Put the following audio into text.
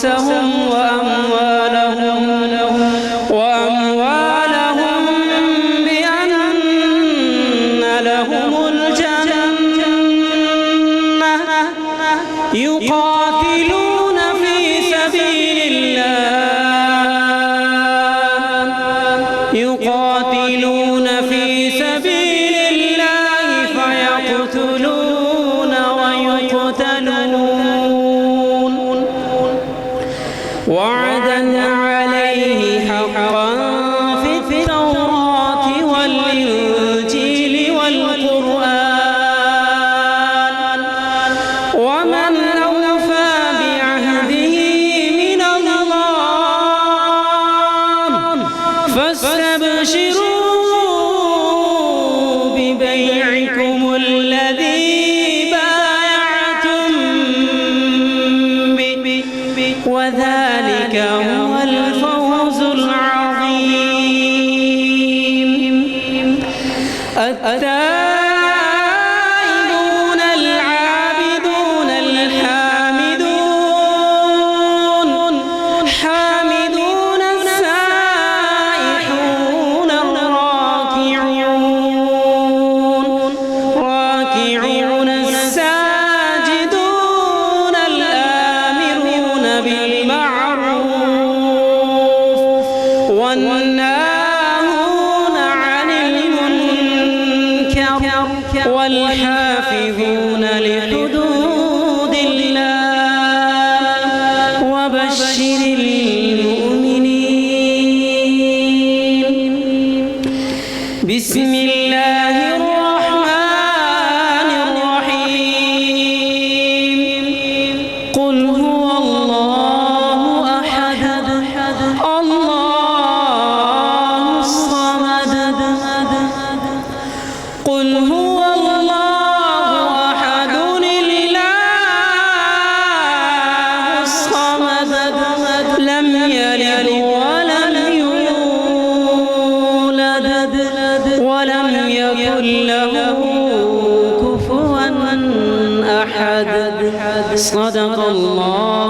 أنفسهم وأموالهم بأن لهم الجنة يقاتلون في سبيل الله فيقتلون ويقتلون وعدا عليه حقا في التوراة والإنجيل والقرآن ومن أوفى بعهده من الله فاستبشروا ببيعكم الذي بايعتم به وذلك هو الفوز العظيم. التائبون العابدون الحامدون السائحون الراكعون الساجدون الآمرون بالمعروف والناهون عن المنكر والحافظون لحدود الله وبشر المؤمنين. بسم الله الرحمن الرحيم. قل هو الله أحد الله الصمد. قل هو الله أحد الله الصمد لم يلد ولم يولد ولم يكن له كفوا أحد. صدق الله